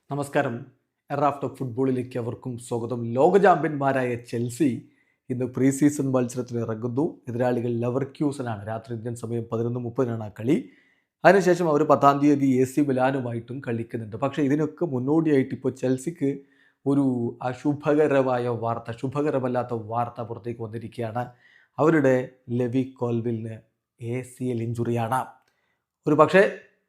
നമസ്കാരം. എറാഫ്റ്റർ ഫുട്ബോളിലേക്ക് അവർക്കും സ്വാഗതം. ലോക ചാമ്പ്യന്മാരായ ചെൽസി ഇന്ന് പ്രീ സീസൺ മത്സരത്തിൽ ഇറങ്ങുന്നു. എതിരാളികൾ ലെവർക്യൂസനാണ്. രാത്രി ഇന്ത്യൻ സമയം 11:30 ആ കളി. അതിനുശേഷം അവർ 10-ാം തീയതി AC മിലാനുമായിട്ടും കളിക്കുന്നുണ്ട്. പക്ഷേ ഇതിനൊക്കെ മുന്നോടിയായിട്ട് ഇപ്പോൾ ചെൽസിക്ക് ഒരു അശുഭകരമായ വാർത്ത, ശുഭകരമല്ലാത്ത വാർത്ത പുറത്തേക്ക് വന്നിരിക്കുകയാണ്. അവരുടെ ലെവി കോൾവിലിന് ACL ഇഞ്ചുറിയാണ്. ഒരു പക്ഷേ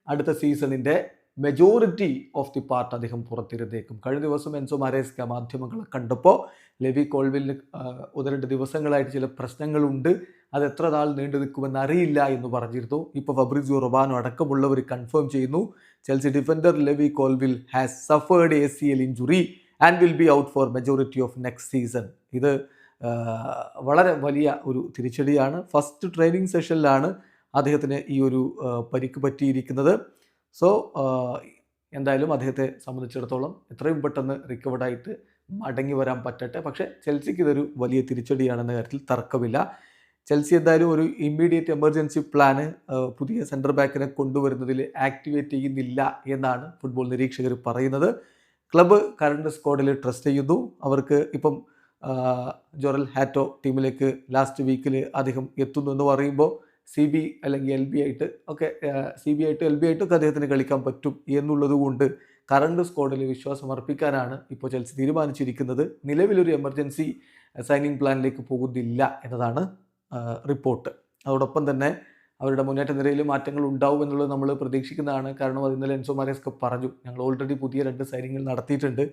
അടുത്ത സീസണിൻ്റെ മെജോറിറ്റി ഓഫ് ദി പാർട്ട് അദ്ദേഹം പുറത്തിരുന്നേക്കും. കഴിഞ്ഞ ദിവസം എൻസോ മാരേസ്ക മാധ്യമങ്ങളെ കണ്ടപ്പോൾ ലെവി കോൾവിലിന് 1-2 ദിവസങ്ങളായിട്ട് ചില പ്രശ്നങ്ങളുണ്ട്, അത് എത്ര നാൾ നീണ്ടു നിൽക്കുമെന്ന് അറിയില്ല എന്ന് പറഞ്ഞിരുന്നു. ഇപ്പോൾ ഫബ്രിസിയോ റൊമാനോ അടക്കമുള്ളവർ കൺഫേം ചെയ്യുന്നു Chelsea defender levy Colwill has suffered ACL injury and will be out for majority of next season. ഇത് വളരെ വലിയ ഒരു തിരിച്ചടിയാണ്. ഫസ്റ്റ് ട്രെയിനിങ് സെഷനിലാണ് അദ്ദേഹത്തിന് ഈ ഒരു പരിക്ക് പറ്റിയിരിക്കുന്നത്. സോ എന്തായാലും അദ്ദേഹത്തെ സംബന്ധിച്ചിടത്തോളം എത്രയും പെട്ടെന്ന് റിക്കവർഡായിട്ട് മടങ്ങി വരാൻ പറ്റട്ടെ. പക്ഷേ ചെൽസിക്ക് ഇതൊരു വലിയ തിരിച്ചടിയാണെന്ന കാര്യത്തിൽ തർക്കമില്ല. ചെൽസി എന്തായാലും ഒരു ഇമ്മീഡിയറ്റ് എമർജൻസി പ്ലാന് പുതിയ സെൻറ്റർ ബാക്കിനെ കൊണ്ടുവരുന്നതിൽ ആക്ടിവേറ്റ് ചെയ്യുന്നില്ല എന്നാണ് ഫുട്ബോൾ നിരീക്ഷകർ പറയുന്നത്. ക്ലബ്ബ് കറണ്ട് സ്ക്വാഡിൽ ട്രസ്റ്റ് ചെയ്യുന്നു. അവർക്ക് ഇപ്പം ജോറൽ ഹാറ്റോ ടീമിലേക്ക് ലാസ്റ്റ് വീക്കിൽ അദ്ദേഹം എത്തുന്നു എന്ന് പറയുമ്പോൾ CB അല്ലെങ്കിൽ LB ആയിട്ട് ഒക്കെ CB ആയിട്ട് LB ആയിട്ടൊക്കെ അദ്ദേഹത്തിന് കളിക്കാൻ പറ്റും എന്നുള്ളത് കൊണ്ട് കറണ്ട് സ്ക്വാഡിൽ വിശ്വാസം അർപ്പിക്കാനാണ് ഇപ്പോൾ ചെൽസി തീരുമാനിച്ചിരിക്കുന്നത്. നിലവിലൊരു എമർജൻസി സൈനിങ് പ്ലാനിലേക്ക് പോകുന്നില്ല എന്നതാണ് റിപ്പോർട്ട്. അതോടൊപ്പം തന്നെ അവരുടെ മുന്നേറ്റ നിരയിൽ മാറ്റങ്ങൾ ഉണ്ടാവും എന്നുള്ളത് നമ്മൾ പ്രതീക്ഷിക്കുന്നതാണ്. കാരണം അത് ഇന്നലെ എൻസോ മാരേസ്ക പറഞ്ഞു, ഞങ്ങൾ ഓൾറെഡി പുതിയ 2 സൈനിങ്ങൾ നടത്തിയിട്ടുണ്ട്.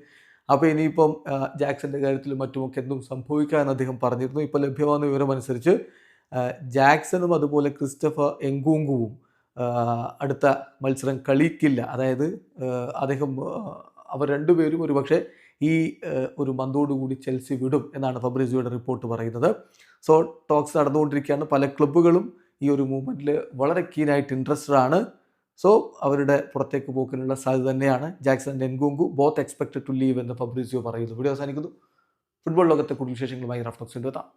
അപ്പോൾ ഇനിയിപ്പം ജാക്സന്റെ കാര്യത്തിലും മറ്റുമൊക്കെ എന്തും സംഭവിക്കാമെന്ന് അദ്ദേഹം പറഞ്ഞിരുന്നു. ഇപ്പോൾ ലഭ്യമാകുന്ന വിവരം അനുസരിച്ച് ജാക്സണും അതുപോലെ ക്രിസ്റ്റഫർ എങ്കൂങ്കുവും അടുത്ത മത്സരം കളിക്കില്ല. അതായത് അദ്ദേഹം അവർ രണ്ടുപേരും ഒരു പക്ഷേ ഈ ഒരു മന്തോടുകൂടി ചെൽസി വിടും എന്നാണ് ഫബ്രിസിയോയുടെ റിപ്പോർട്ട് പറയുന്നത്. സോ ടോക്സ് നടന്നുകൊണ്ടിരിക്കുകയാണ്. പല ക്ലബ്ബുകളും ഈ ഒരു മൂവ്മെൻറ്റിൽ വളരെ കീനായിട്ട് ഇൻട്രസ്റ്റഡ് ആണ്. സോ അവരുടെ പുറത്തേക്ക് പോക്കിനുള്ള സാധ്യത തന്നെയാണ്. Jackson and Nkunku both expected to leave എന്ന് ഫബ്രിസിയോ പറയുന്നു. വീഡിയോ അവസാനിക്കുന്നു. ഫുട്ബോൾ ലോകത്തെ കൂടുതൽ വിശേഷങ്ങളുമായി റഫ് ടോക്സിൻ്റെ എത്താം.